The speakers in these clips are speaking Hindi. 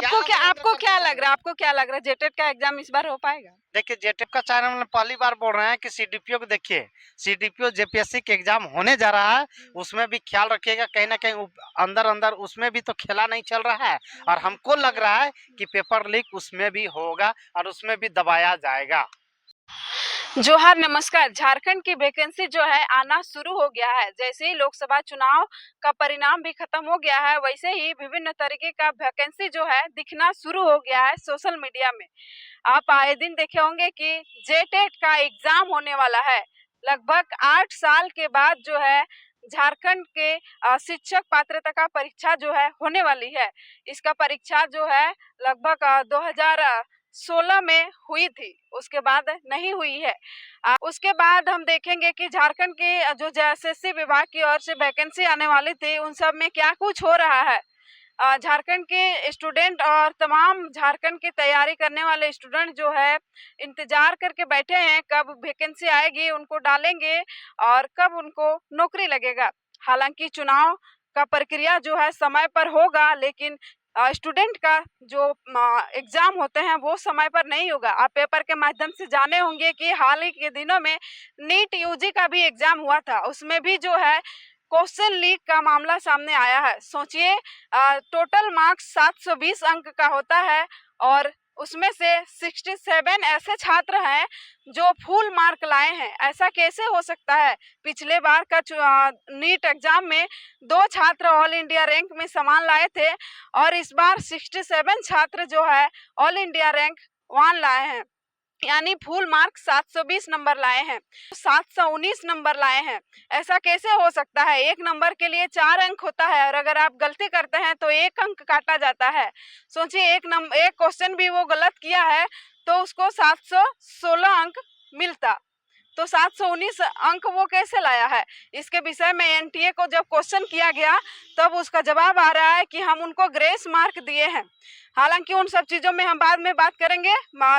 आपको क्या लग रहा है, जेटेट का एग्जाम इस बार हो पाएगा? देखिए जेटेट का चैनल में पहली बार बोल रहे हैं कि सीडीपीओ को देखिए, सीडीपीओ जेपीएससी के एग्जाम होने जा रहा है, उसमें भी ख्याल रखिएगा कहीं ना कहीं अंदर अंदर उसमें भी तो खेला नहीं चल रहा है। और हमको लग रहा है कि पेपर लीक उसमें भी होगा और उसमें भी दबाया जाएगा। जोहार, नमस्कार। झारखंड की वैकेंसी जो है आना शुरू हो गया है। जैसे ही लोकसभा चुनाव का परिणाम भी खत्म हो गया है, वैसे ही विभिन्न तरीके का वैकेंसी जो है दिखना शुरू हो गया है सोशल मीडिया में। आप आए दिन देखे होंगे कि जेटेट का एग्जाम होने वाला है। लगभग 8 साल के बाद जो है झारखंड के शिक्षक पात्रता का परीक्षा जो है होने वाली है। इसका परीक्षा जो है लगभग 2016 में हुई थी, उसके बाद नहीं हुई है। उसके बाद हम देखेंगे कि झारखंड के जो एसएससी विभाग की ओर से वैकेंसी आने वाली थी, उन सब में क्या कुछ हो रहा है। झारखंड के स्टूडेंट और तमाम झारखंड की तैयारी करने वाले स्टूडेंट जो है इंतजार करके बैठे हैं कब वैकेंसी आएगी, उनको डालेंगे और कब उनको नौकरी लगेगा। हालांकि चुनाव का प्रक्रिया जो है समय पर होगा, लेकिन स्टूडेंट का जो एग्जाम होते हैं वो समय पर नहीं होगा। आप पेपर के माध्यम से जाने होंगे कि हाल ही के दिनों में नीट यूजी का भी एग्जाम हुआ था, उसमें भी जो है क्वेश्चन लीक का मामला सामने आया है। सोचिए, टोटल मार्क्स 720 अंक का होता है और उसमें से 67 ऐसे छात्र हैं जो फुल मार्क लाए हैं। ऐसा कैसे हो सकता है? पिछले बार का नीट एग्जाम में 2 छात्र ऑल इंडिया रैंक में सामान लाए थे और इस बार 67 छात्र जो है ऑल इंडिया रैंक 1 लाए हैं, यानी फुल मार्क 720 नंबर लाए हैं, 719 नंबर लाए हैं। ऐसा कैसे हो सकता है? एक नंबर के लिए 4 अंक होता है और अगर आप गलती करते हैं तो 1 अंक काटा जाता है। सोचिए, एक क्वेश्चन भी वो गलत किया है तो उसको 716 अंक मिलता, तो 719 अंक वो कैसे लाया है? इसके विषय में एनटीए को जब क्वेश्चन किया गया तब उसका जवाब आ रहा है कि हम उनको ग्रेस मार्क दिए हैं। हालांकि उन सब चीज़ों में हम बाद में बात करेंगे।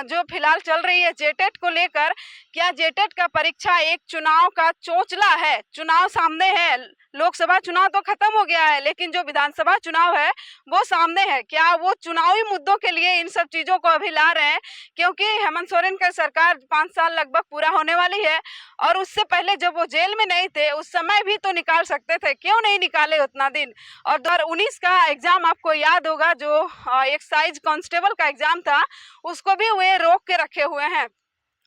जो फिलहाल चल रही है जेटेट को लेकर, क्या जेटेट का परीक्षा एक चुनाव का चोंचला है? चुनाव सामने है, लोकसभा चुनाव तो खत्म हो गया है, लेकिन जो विधानसभा चुनाव है वो सामने है। क्या वो चुनावी मुद्दों के लिए इन सब चीज़ों को अभी ला रहे हैं? क्योंकि हेमंत सोरेन का सरकार 5 साल लगभग पूरा होने वाली है और उससे पहले जब वो जेल में नहीं थे उस समय भी तो निकाल सकते थे, क्यों नहीं निकाले उतना दिन? और 2019 का एग्जाम आपको याद होगा, जो एक्साइज कांस्टेबल का एग्जाम था, उसको भी वे रोक के रखे हुए हैं।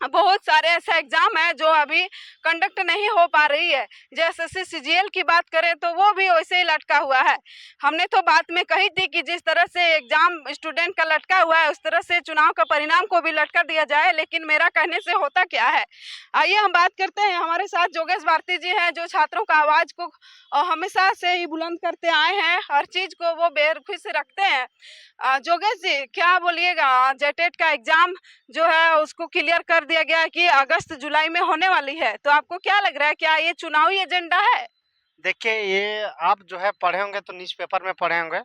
बहुत सारे ऐसे एग्जाम है जो अभी कंडक्ट नहीं हो पा रही है। जैसे सीजीएल की बात करें तो वो भी वैसे ही लटका हुआ है। हमने तो बात में कही थी कि जिस तरह से एग्जाम स्टूडेंट का लटका हुआ है उस तरह से चुनाव का परिणाम को भी लटका दिया जाए, लेकिन मेरा कहने से होता क्या है। आइए हम बात करते हैं। हमारे साथ जोगेश भारती जी हैं जो छात्रों का आवाज को हमेशा से ही बुलंद करते आए हैं, हर चीज को वो बेरुखी से रखते हैं। जोगेश जी, क्या बोलिएगा? जेटेट का एग्जाम जो है उसको क्लियर कर दिया गया कि अगस्त जुलाई में होने वाली है, तो आपको क्या लग रहा है, क्या ये चुनावी एजेंडा है? देखिए ये आप जो है पढ़े होंगे तो न्यूज पेपर में पढ़े होंगे,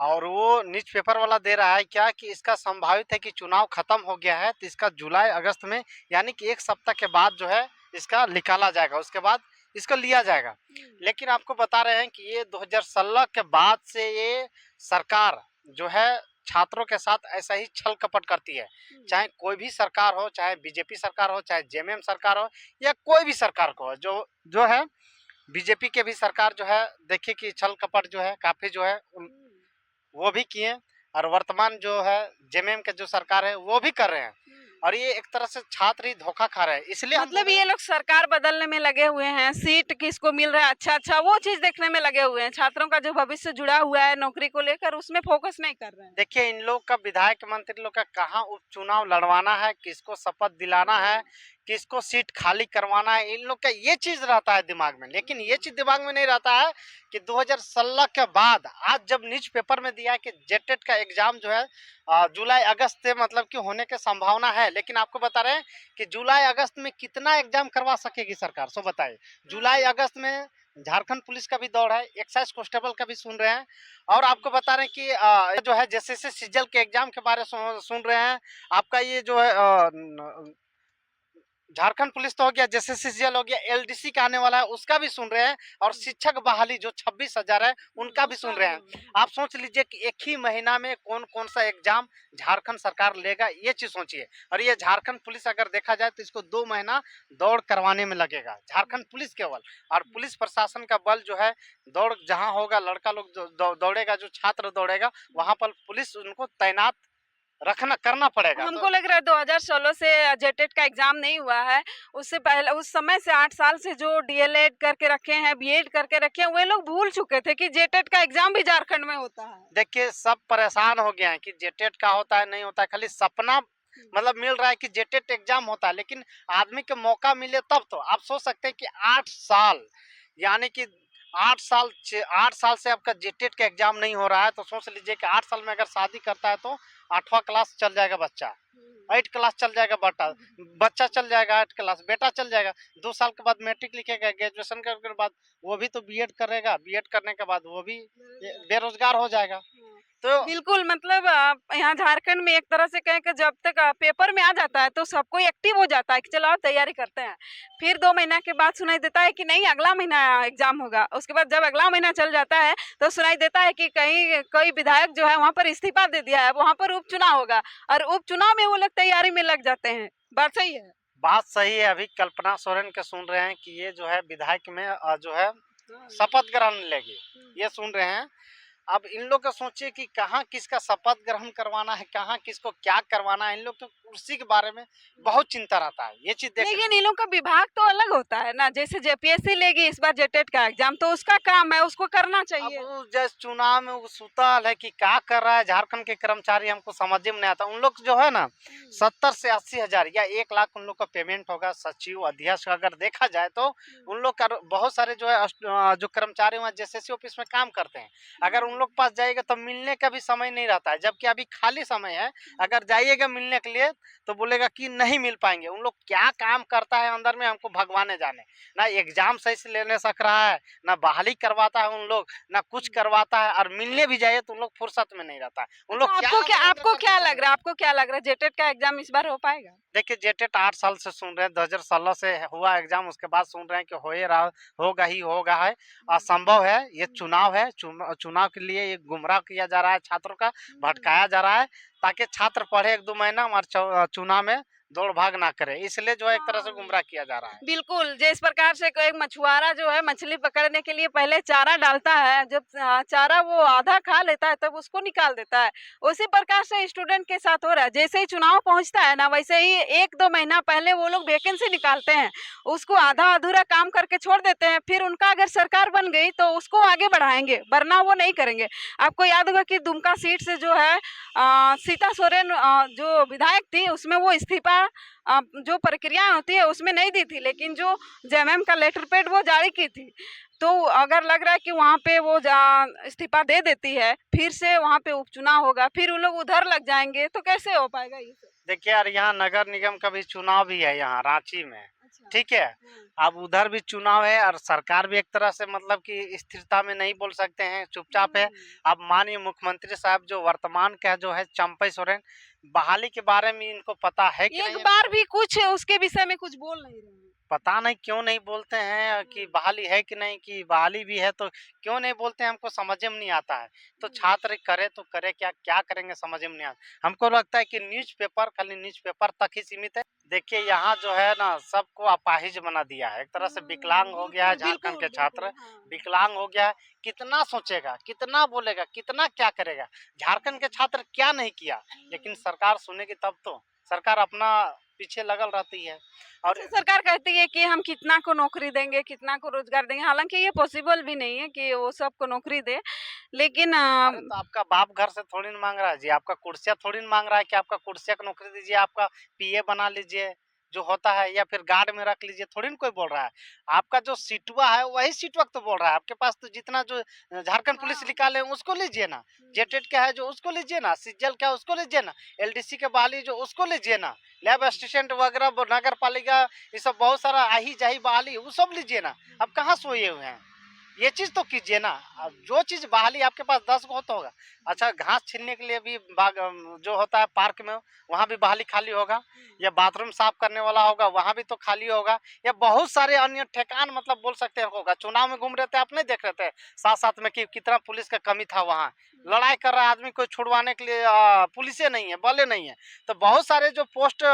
और वो न्यूज पेपर वाला दे रहा है क्या कि इसका संभावित है कि चुनाव खत्म हो गया है तो इसका जुलाई अगस्त में यानी कि 1 सप्ताह के बाद जो है इसका निकाला जाएगा, उसके बाद इसको लिया जाएगा। लेकिन आपको बता रहे हैं कि ये 2016 के बाद से ये सरकार जो है छात्रों के साथ ऐसा ही छल कपट करती है। चाहे कोई भी सरकार हो, चाहे बीजेपी सरकार हो, चाहे जेएमएम सरकार हो या कोई भी सरकार को जो जो है बीजेपी के भी सरकार जो है, देखिए कि छल कपट जो है काफी जो है वो भी किए, और वर्तमान जो है जेएमएम के जो सरकार है वो भी कर रहे हैं, और ये एक तरह से छात्र ही धोखा खा रहे हैं। इसलिए मतलब ये लोग सरकार बदलने में लगे हुए हैं, सीट किसको मिल रहा है, अच्छा अच्छा वो चीज देखने में लगे हुए हैं। छात्रों का जो भविष्य जुड़ा हुआ है नौकरी को लेकर उसमें फोकस नहीं कर रहे हैं। देखिए इन लोग का विधायक मंत्री लोग का कहाँ उपचुनाव लड़वाना है, किसको शपथ दिलाना है, किसको सीट खाली करवाना है, इन लोग का ये चीज रहता है दिमाग में। लेकिन ये चीज दिमाग में नहीं रहता है कि 2016 के बाद आज जब न्यूज पेपर में दिया है कि जेटेट का एग्जाम जो है जुलाई अगस्त से मतलब कि होने की संभावना है। लेकिन आपको बता रहे हैं कि जुलाई अगस्त में कितना एग्जाम करवा सकेगी सरकार, सो बताइए। जुलाई अगस्त में झारखंड पुलिस का भी दौड़ है, एक्साइज कांस्टेबल का भी सुन रहे हैं, और आपको बता रहे हैं कि जो है जैसे सीजल के एग्जाम के बारे में सुन रहे हैं। आपका ये जो है झारखंड पुलिस तो हो गया, जैसे सीजीएल हो गया, एलडीसी का आने वाला है उसका भी सुन रहे हैं, और शिक्षक बहाली जो 26,000 है उनका भी सुन रहे हैं। आप सोच लीजिए कि एक ही महीना में कौन कौन सा एग्जाम झारखंड सरकार लेगा, ये चीज सोचिए। और ये झारखंड पुलिस अगर देखा जाए तो इसको 2 महीना दौड़ करवाने में लगेगा, झारखंड पुलिस केवल। और पुलिस प्रशासन का बल जो है, दौड़ जहां होगा, लड़का लोग दौड़ेगा, जो छात्र दौड़ेगा वहां पर पुलिस उनको तैनात रखना करना पड़ेगा। हमको लग रहा है 2016 से जेटेट का एग्जाम नहीं हुआ है, उससे पहले उस समय से 8 साल से जो डीएलएड करके रखे हैं, बीएड करके रखे हैं, वे लोग भूल चुके थे कि जेटेट का एग्जाम भी झारखंड में होता है। देखिए सब परेशान हो गए हैं कि जेटेट का होता है नहीं होता है, खाली सपना मतलब मिल रहा है कि जेटेट एग्जाम होता है, लेकिन आदमी के मौका मिले तब तो। आप सोच सकते हैं कि 8 साल, यानी कि 8 साल से आपका जेटेट का एग्जाम नहीं हो रहा है, तो सोच लीजिए कि 8 साल में अगर शादी करता है तो 8वां क्लास चल जाएगा बच्चा, 8 क्लास चल जाएगा बच्चा चल जाएगा, 8 क्लास बेटा चल जाएगा। 2 साल के बाद मैट्रिक लिखेगा, ग्रेजुएशन करने के बाद वो भी तो बीएड करेगा, बीएड करने के बाद वो भी बेरोजगार हो जाएगा। तो बिल्कुल, मतलब यहाँ झारखंड में एक तरह से कहें कि जब तक पेपर में आ जाता है तो सब कोई एक्टिव हो जाता है कि चलो आप तैयारी करते हैं। फिर 2 महीना के बाद सुनाई देता है कि नहीं, अगला महीना एग्जाम होगा। उसके बाद जब अगला महीना चल जाता है तो सुनाई देता है कि कहीं कोई विधायक जो है वहाँ पर इस्तीफा दे दिया है, वहाँ पर उपचुनाव होगा और उपचुनाव में वो लोग तैयारी में लग जाते हैं। बात सही है? बात सही है। अभी कल्पना सोरेन के सुन रहे हैं कि ये जो है विधायक में जो है शपथ ग्रहण लेगी, ये सुन रहे हैं। अब इन लोग का सोचिए कि कहाँ किसका शपथ ग्रहण करवाना है, कहाँ किसको क्या करवाना है, इन लोग तो कुर्सी के बारे में बहुत चिंता रहता है। ये चीज देख लेकिन इन लोग का विभाग तो अलग होता है ना, जैसे जेपीएससी लेगी इस बार जेटेट का एग्जाम, तो उसका काम है, उसको करना चाहिए। अब जैसे चुनाव में वो सुतल है कि क्या कर रहा है झारखंड के कर्मचारी, हमको समझ में नहीं आता। उन लोग जो है ना 70 से 80 हजार या 1 लाख उन लोग का पेमेंट होगा, सचिव अध्यक्ष का अगर देखा जाए तो। उन लोग का बहुत सारे जो है जो कर्मचारी वहाँ जेएसएससी ऑफिस में काम करते हैं, अगर उन लोग पास जाएगा तो मिलने का भी समय नहीं रहता है, जबकि अभी खाली समय है। अगर जाइएगा मिलने के लिए तो बोलेगा कि नहीं मिल पाएंगे। उन लोग क्या काम करता है अंदर में, हमको भगवान जाने। ना एग्जाम सही से लेने सक रहा है, ना बहाली करवाता है उन लोग, ना कुछ करवाता है, और मिलने भी जाइए तो उन लोग फुर्सत में नहीं रहता है। उन लोग आपको क्या लग रहा है, आपको क्या लग रहा है जेटेट का एग्जाम इस बार हो पाएगा? देखिए जेटेट 8 साल से सुन रहे हैं, 2016 से हुआ एग्जाम, उसके बाद सुन रहे हैं कि हो ही रहा, होगा ही होगा है, असंभव है। ये चुनाव है, चुनाव के लिए ये गुमराह किया जा रहा है, छात्रों का भटकाया जा रहा है, ताकि छात्र पढ़े 1-2 महीना और चुनाव में दौड़ भाग ना करे, इसलिए जो है एक तरह से गुमराह किया जा रहा है। बिल्कुल, जिस प्रकार से कोई मछुआरा जो है मछली पकड़ने के लिए पहले चारा डालता है, जब चारा वो आधा खा लेता है तब उसको निकाल देता है, उसी प्रकार से स्टूडेंट के साथ हो रहा है। जैसे ही चुनाव पहुंचता है ना, वैसे ही 1-2 महीना पहले वो लोग वैकेंसी निकालते हैं, उसको आधा अधूरा काम करके छोड़ देते हैं, फिर उनका अगर सरकार बन गई तो उसको आगे बढ़ाएंगे, वरना वो नहीं करेंगे। आपको याद होगा कि दुमका सीट से जो है सीता सोरेन जो विधायक थी, उसमें वो इस्तीफा जो प्रक्रिया होती है उसमें नहीं दी थी, लेकिन जो जेएमएम का लेटर पैड वो जारी की थी। तो अगर लग रहा है कि वहाँ पे वो इस्तीफा दे देती है, फिर से वहाँ पे उपचुनाव होगा, फिर वो लोग उधर लग जाएंगे, तो कैसे हो पाएगा ये सब? देखिए यार, यहाँ नगर निगम का भी चुनाव भी है, यहाँ रांची में, ठीक है। अब उधर भी चुनाव है, और सरकार भी एक तरह से मतलब कि स्थिरता में नहीं बोल सकते हैं, चुपचाप है। अब माननीय मुख्यमंत्री साहब जो वर्तमान का जो है चंपई सोरेन, बहाली के बारे में इनको पता है कि एक नहीं? बार भी कुछ उसके विषय में कुछ बोल नहीं रहे हैं। पता नहीं क्यों नहीं बोलते हैं कि बहाली है कि नहीं, कि बहाली भी है तो क्यों नहीं बोलते हैं, हमको समझ में नहीं आता है। तो छात्र करे तो करे क्या, क्या करेंगे समझ में नहीं आता। हमको लगता है कि न्यूज़पेपर खाली न्यूज़पेपर तक ही सीमित है। देखिए यहाँ जो है ना सबको अपाहिज बना दिया है, एक तरह से विकलांग हो गया है झारखंड के छात्र, विकलांग हो गया है। कितना सोचेगा, कितना बोलेगा, कितना क्या करेगा, झारखंड के छात्र क्या नहीं किया, लेकिन सरकार सुनेगी तब तो। सरकार अपना पीछे लगल रहती है, और सरकार कहती है कि हम कितना को नौकरी देंगे, कितना को रोजगार देंगे, हालांकि ये पॉसिबल भी नहीं है कि वो सबको नौकरी दे, लेकिन अरे तो आपका बाप घर से थोड़ी ना मांग रहा है जी, आपका कुर्सिया थोड़ी ना मांग रहा है कि आपका कुर्सिया की नौकरी दीजिए, आपका पीए बना लीजिए जो होता है, या फिर गार्ड में रख लीजिए, थोड़ी ना कोई बोल रहा है। आपका जो सीटवा है वही सीटवा तो बोल रहा है। आपके पास तो जितना जो झारखंड पुलिस निकाले उसको लीजिए ना, जेटेट का है जो उसको लीजिए ना, सीजल का है उसको लीजिए ना, एलडीसी के बहाली जो उसको लीजिए ना, लैब असिस्टेंट वगैरह नगर पालिका, ये सब बहुत सारा आही जाही बहाली वो सब लीजिए ना। अब कहाँ सोए हुए हैं, ये चीज तो कीजिए ना। अब जो चीज बहाली आपके पास 10 गो तो होगा। अच्छा, घास छीलने के लिए भी जो होता है पार्क में, वहाँ भी बहाली खाली होगा, या बाथरूम साफ करने वाला होगा वहाँ भी तो खाली होगा, या बहुत सारे अन्य ठेकान मतलब बोल सकते हैं होगा। चुनाव में घूम रहे थे, आप नहीं देख रहे थे साथ साथ में कि कितना पुलिस का कमी था वहाँ। लड़ाई कर रहा आदमी को छुड़वाने के लिए पुलिसे नहीं है, बले नहीं है। तो बहुत सारे जो पोस्ट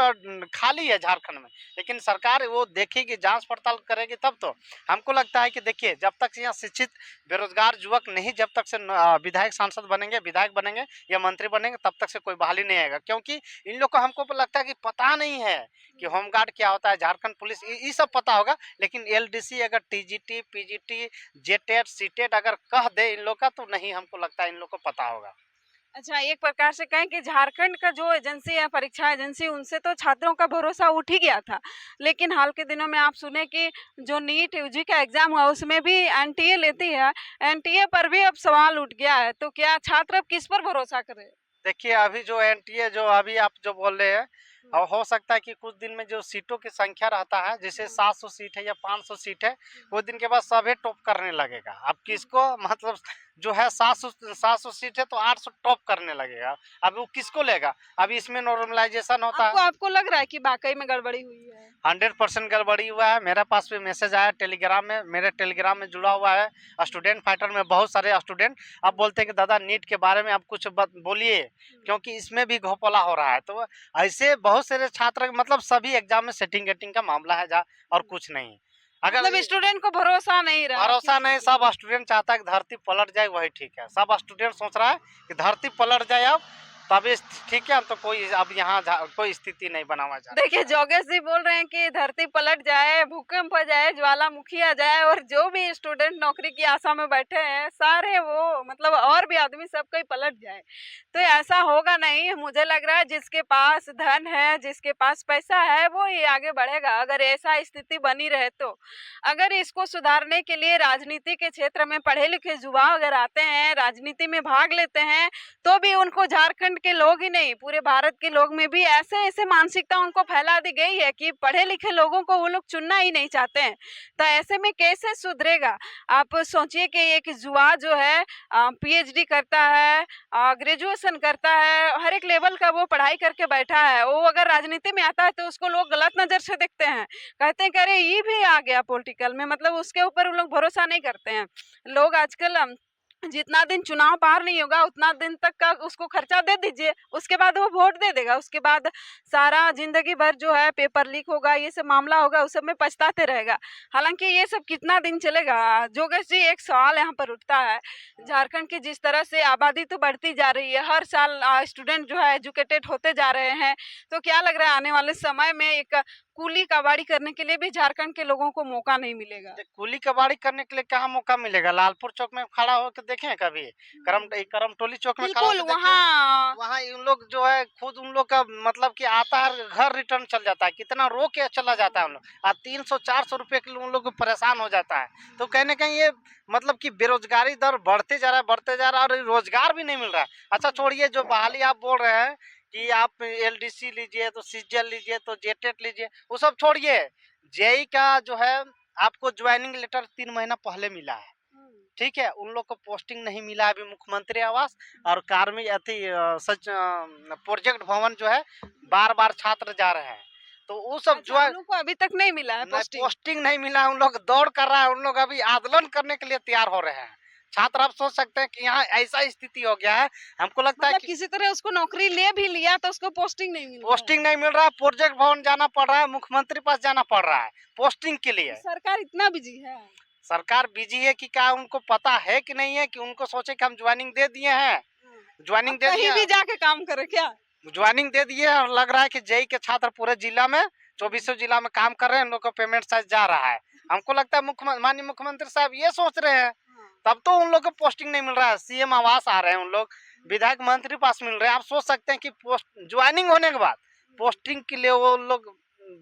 खाली है झारखंड में, लेकिन सरकार वो देखेगी, जांच पड़ताल करेगी तब तो। हमको लगता है कि देखिए, जब तक यहाँ शिक्षित बेरोजगार युवक नहीं, जब तक से विधायक सांसद बनेंगे, विधायक बनेंगे या मंत्री बनेंगे, तब तक से कोई बहाली नहीं आएगा। क्योंकि इन लोग को हमको लगता है कि पता नहीं है कि होमगार्ड क्या होता है, झारखंड पुलिस, ये सब पता होगा। लेकिन एलडीसी अगर टीजीटी, पीजीटी, जेटेट, सीटेट अगर कह दे इन लोग का, तो नहीं, हमको लगता है इन लोग को पता होगा। अच्छा, एक प्रकार से कहें कि झारखंड का जो एजेंसी है, परीक्षा एजेंसी, उनसे तो छात्रों का भरोसा उठ ही गया था। लेकिन हाल के दिनों में आप सुने कि जो नीट यूजी का एग्जाम हुआ उसमें भी एनटीए लेती है, एनटीए पर भी अब सवाल उठ गया है। तो क्या छात्र अब किस पर भरोसा करें? देखिए, अभी जो एनटीए जो अभी आप जो बोल रहे हैं, और हो सकता है कि कुछ दिन में जो सीटों की संख्या रहता है, जैसे 700 सीट है या 500 सीट है, वो दिन के बाद सभी टॉप करने लगेगा। अब किसको मतलब जो है 700 सीट है तो 800 टॉप करने लगेगा। अब वो किसको लेगा? अभी इसमें नॉर्मलाइजेशन होता है। आपको लग रहा है कि वाकई में गड़बड़ी हुई है? 100% गड़बड़ी हुआ है। मेरे पास भी मैसेज आया टेलीग्राम में, मेरे टेलीग्राम में जुड़ा हुआ है स्टूडेंट फाइटर में बहुत सारे स्टूडेंट। अब बोलते हैं कि दादा नीट के बारे में आप कुछ बोलिए, क्योंकि इसमें भी घोटाला हो रहा है। तो ऐसे बहुत सारे छात्र, मतलब सभी एग्जाम में सेटिंग गेटिंग का मामला है और कुछ नहीं। अगर मतलब स्टूडेंट को भरोसा नहीं रहा, भरोसा नहीं, सब स्टूडेंट चाहता है कि धरती पलट जाए, वही ठीक है। सब स्टूडेंट सोच रहा है कि धरती पलट जाए अब, तभी ठीक है। तो कोई अब यहाँ कोई स्थिति नहीं बनावा जा रहा। देखिए, जोगेश जी बोल रहे हैं कि धरती पलट जाए, भूकंप आ जाए, ज्वालामुखी आ जाए, और जो भी स्टूडेंट नौकरी की आशा में बैठे हैं सारे, वो मतलब और भी आदमी सब कोई पलट जाए। तो ऐसा होगा नहीं। मुझे लग रहा है जिसके पास धन है, जिसके पास पैसा है, वो ही आगे बढ़ेगा, अगर ऐसा स्थिति बनी रहे तो। अगर इसको सुधारने के लिए राजनीति के क्षेत्र में पढ़े लिखे युवा अगर आते हैं, राजनीति में भाग लेते हैं, तो भी उनको झारखंड के लोग ही नहीं, पूरे भारत के लोग में भी ऐसे ऐसे मानसिकता उनको फैला दी गई है कि पढ़े लिखे लोगों को वो लोग चुनना ही नहीं चाहते हैं। तो ऐसे में कैसे सुधरेगा? आप सोचिए कि एक युवा जो है पीएचडी करता है, ग्रेजुएशन करता है, हर एक लेवल का वो पढ़ाई करके बैठा है, वो अगर राजनीति में आता है तो उसको लोग गलत नजर से देखते हैं, कहते हैं कि अरे ये भी आ गया पॉलिटिकल में, मतलब उसके ऊपर वो लोग भरोसा नहीं करते हैं। लोग आजकल जितना दिन चुनाव पार नहीं होगा उतना दिन तक का उसको खर्चा दे दीजिए, उसके बाद वो वोट दे देगा। उसके बाद सारा जिंदगी भर जो है पेपर लीक होगा, ये सब मामला होगा, उस सब में पछताते रहेगा। हालांकि ये सब कितना दिन चलेगा? जोगेश जी, एक सवाल यहाँ पर उठता है, झारखंड की जिस तरह से आबादी तो बढ़ती जा रही है, हर साल स्टूडेंट जो है एजुकेटेड होते जा रहे हैं, तो क्या लग रहा है आने वाले समय में एक कुली कबाड़ी करने के लिए भी झारखंड के लोगों को मौका नहीं मिलेगा? कुली कबाड़ी करने के लिए कहाँ मौका मिलेगा? लालपुर चौक में खड़ा होकर देखें कभी? करमटोली चौक में खड़ा बिल्कुल, होकर वहाँ उन लोग जो है खुद उन लोग का मतलब कि आता है घर रिटर्न चल जाता है, कितना रो के चला जाता है उन लोग। 300-400 रुपए के लिए उन लोग परेशान हो जाता है। तो कहने कहीं ये मतलब कि बेरोजगारी दर बढ़ते जा रहा है, बढ़ते जा रहा है, और रोजगार भी नहीं मिल रहा है। अच्छा छोड़िए, जो बहाली आप बोल रहे हैं कि आप एलडीसी लीजिए, तो सीजीएल लीजिए, तो जेटेट लीजिए, वो सब छोड़िए। जेई का जो है आपको ज्वाइनिंग लेटर 3 महीना पहले मिला है, ठीक है। उन लोग को पोस्टिंग नहीं मिला अभी मुख्यमंत्री आवास और कार्मिक अति सच प्रोजेक्ट भवन जो है, बार बार छात्र जा रहे हैं, तो वो सब जो है को अभी तक नहीं मिला है पोस्टिंग नहीं मिला है। उन लोग दौड़ कर रहा है, उन लोग अभी आंदोलन करने के लिए तैयार हो रहे हैं। छात्र आप सोच सकते हैं कि यहाँ ऐसा स्थिति हो गया है। हमको लगता है कि किसी तरह उसको नौकरी ले भी लिया तो उसको पोस्टिंग नहीं मिल रहा है। प्रोजेक्ट भवन जाना पड़ रहा है, मुख्यमंत्री पास जाना पड़ रहा है पोस्टिंग के लिए। सरकार इतना बिजी है, सरकार बिजी है कि क्या उनको पता है कि नहीं है कि उनको सोचे कि हम ज्वाइनिंग दे दिए हैं, ज्वाइनिंग दे दिए, कहीं भी जाके काम करे क्या? ज्वाइनिंग दे दिए और लग रहा है कि जेई के छात्र पूरे जिला में 24 जिला में काम कर रहे हैं, उन लोग को पेमेंट शायद जा रहा है। हमको लगता है माननीय मुख्यमंत्री साहब ये सोच रहे हैं, तब तो उन लोग को पोस्टिंग नहीं मिल रहा है। सीएम आवास आ रहे हैं उन लोग, विधायक मंत्री पास मिल रहे हैं। आप सोच सकते हैं कि ज्वाइनिंग होने के बाद पोस्टिंग के लिए वो लोग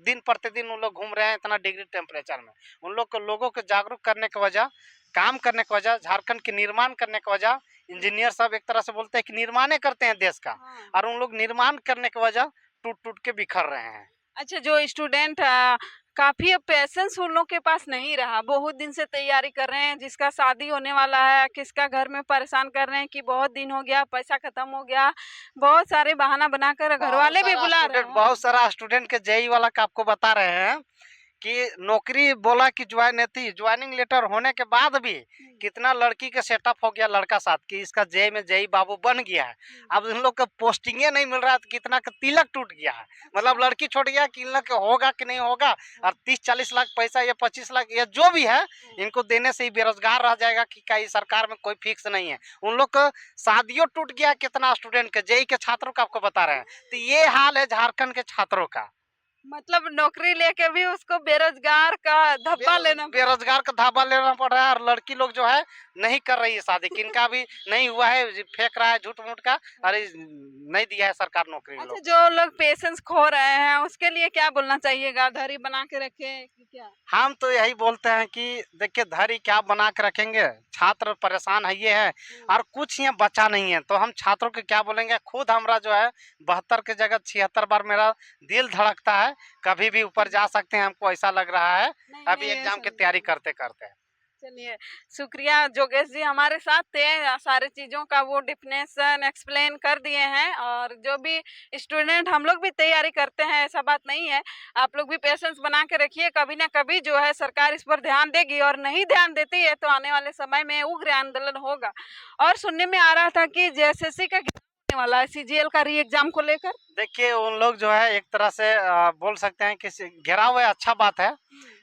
दिन प्रतिदिन उन लोग घूम रहे हैं इतना डिग्री टेम्परेचर में। उन लोग को लोगों को जागरूक करने की वजह, काम करने की वजह, झारखंड के निर्माण करने की वजह, इंजीनियर सब एक तरह से बोलते हैं कि निर्माण करते हैं देश का, और उन लोग निर्माण करने की वजह टूट टूट के बिखर रहे हैं। अच्छा, जो स्टूडेंट काफ़ी अब पेशेंस उन लोग के पास नहीं रहा। बहुत दिन से तैयारी कर रहे हैं, जिसका शादी होने वाला है, किसका घर में परेशान कर रहे हैं कि बहुत दिन हो गया, पैसा खत्म हो गया। बहुत सारे बहाना बनाकर घरवाले भी बुला रहे हैं। बहुत सारा स्टूडेंट के जेई वाला का आपको बता रहे हैं कि नौकरी बोला कि ज्वाइन थी, ज्वाइनिंग लेटर होने के बाद भी कितना लड़की के सेटअप हो गया लड़का साथ कि इसका जेई में जेई बाबू बन गया है। अब इन लोग का पोस्टिंगे नहीं मिल रहा है तो कितना का तिलक टूट गया है। मतलब लड़की छोड़ गया कि इन लोग का होगा कि नहीं होगा, और 30-40 लाख पैसा या 25 लाख या जो भी है इनको देने से ही बेरोजगार रह जाएगा कि कहीं सरकार में कोई फिक्स नहीं है। उन लोग का शादियों टूट गया कितना स्टूडेंट के, जेई के छात्रों का आपको बता रहे हैं। तो ये हाल है झारखंड के छात्रों का। मतलब नौकरी लेके भी उसको बेरोजगार का धब्बा लेना बेरोजगार का धाबा लेना पड़ रहा है, और लड़की लोग जो है नहीं कर रही है शादी, किनका भी नहीं हुआ है, फेंक रहा है झूठ मूठ का। अरे नहीं दिया है सरकार नौकरी अच्छा, लोग। जो लोग पेशेंस खो रहे हैं उसके लिए क्या बोलना चाहिएगा? धैर्य बना के रखें कि क्या? हम तो यही बोलते हैं कि देखिए धैर्य क्या बना के रखेंगे, छात्र परेशान है ये है, और कुछ यहाँ बचा नहीं है। तो हम छात्रों के क्या बोलेंगे, खुद हमरा जो है 72 के जगह 76 बार मेरा दिल धड़कता है, कभी भी ऊपर जा सकते हैं, हमको ऐसा लग रहा है नहीं, अभी नहीं, एग्जाम ऐसा की नहीं। तैयारी करते करते। चलिए, शुक्रिया जोगेश जी, हमारे साथ थे, सारी चीज़ों का वो डिफिनेशन एक्सप्लेन कर दिए हैं। और जो भी स्टूडेंट, हम लोग भी तैयारी करते हैं, ऐसा बात नहीं है। आप लोग भी पेशेंस बना के रखिए, कभी ना कभी जो है सरकार इस पर ध्यान देगी, और नहीं ध्यान देती है तो आने वाले समय में उग्र आंदोलन होगा। और सुनने में आ रहा था कि जेएसएससी का एग्जाम होने वाला है, सीजीएल का री एग्जाम को लेकर। देखिए उन लोग जो है एक तरह से बोल सकते हैं कि घेराव है, अच्छा बात है,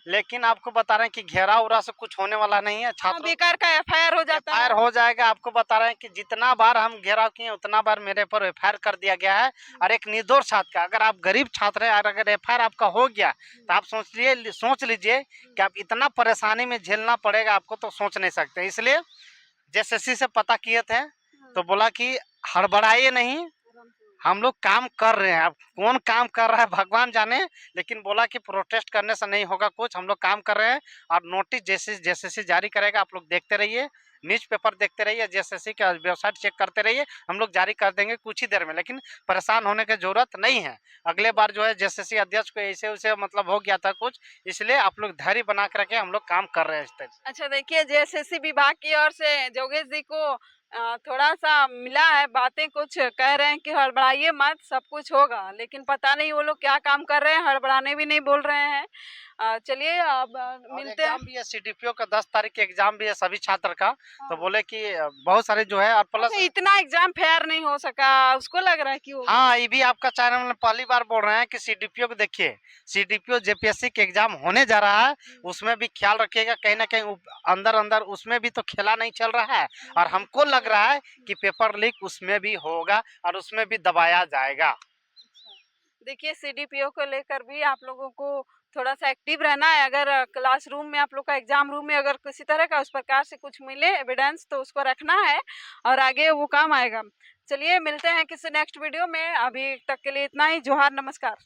लेकिन आपको बता रहे हैं कि घेराव उरा से कुछ होने वाला नहीं है। हाँ, छात्रों बेकार का एफआईआर हो जाता एफआईआर है। हो जाएगा। आपको बता रहे हैं कि जितना बार हम घेराव किए उतना बार मेरे पर एफआईआर कर दिया गया है। और एक निर्दोष छात्र का, अगर आप गरीब छात्र है और अगर एफआईआर आपका हो गया तो आप सोच लीजिए कि आप इतना परेशानी में झेलना पड़ेगा आपको, तो सोच नहीं सकते। इसलिए जेएसएससी से पता किए थे तो बोला कि हड़बड़ाइए नहीं, हम लोग काम कर रहे हैं। अब कौन काम कर रहा है भगवान जाने, लेकिन बोला कि प्रोटेस्ट करने से नहीं होगा कुछ, हम लोग काम कर रहे हैं। और नोटिस जैसे जेएसएससी जारी करेगा आप लोग देखते रहिए, न्यूज पेपर देखते रहिए, जेएसएससी का वेबसाइट चेक करते रहिए, हम लोग जारी कर देंगे कुछ ही देर में। लेकिन परेशान होने की जरूरत नहीं है। अगले बार जो है जेएसएससी अध्यक्ष को ऐसे उसे मतलब हो गया था कुछ, इसलिए आप लोग धैर्य बना के रखे, हम लोग काम कर रहे हैं इस तरह से। अच्छा, देखिए, जेएसएससी विभाग की ओर से जोगेश जी को थोड़ा सा मिला है, बातें कुछ कह रहे हैं कि हड़बड़ाइए मत, सब कुछ होगा। लेकिन पता नहीं वो लोग क्या काम कर रहे हैं, हड़बड़ाने भी नहीं बोल रहे हैं। चलिए, अब मिलते हैं। एग्जाम भी है, सीडीपीओ का 10 तारीख के एग्जाम भी है सभी छात्र का। तो हाँ। बोले कि बहुत सारे जो है, और प्लस अच्छा, इतना एग्जाम फेयर नहीं हो सका, उसको लग रहा है कि होगा। हाँ, ये भी आपका चैनल में पहली बार बोल रहे हैं कि सीडीपीओ को देखिए, सीडीपीओ जेपीएससी के एग्जाम होने जा रहा है, उसमें भी ख्याल रखिएगा, कहीं ना कहीं अंदर अंदर उसमें भी तो खेला नहीं चल रहा है। और हमको लग रहा है कि पेपर लीक उसमें भी होगा और उसमें भी दबाया जाएगा। देखिए, सीडीपीओ को लेकर भी आप लोगों को थोड़ा सा एक्टिव रहना है। अगर क्लासरूम में आप लोग का एग्जाम रूम में अगर किसी तरह का उस प्रकार से कुछ मिले एविडेंस, तो उसको रखना है और आगे वो काम आएगा। चलिए, मिलते हैं किसी नेक्स्ट वीडियो में। अभी तक के लिए इतना ही। जोहार, नमस्कार।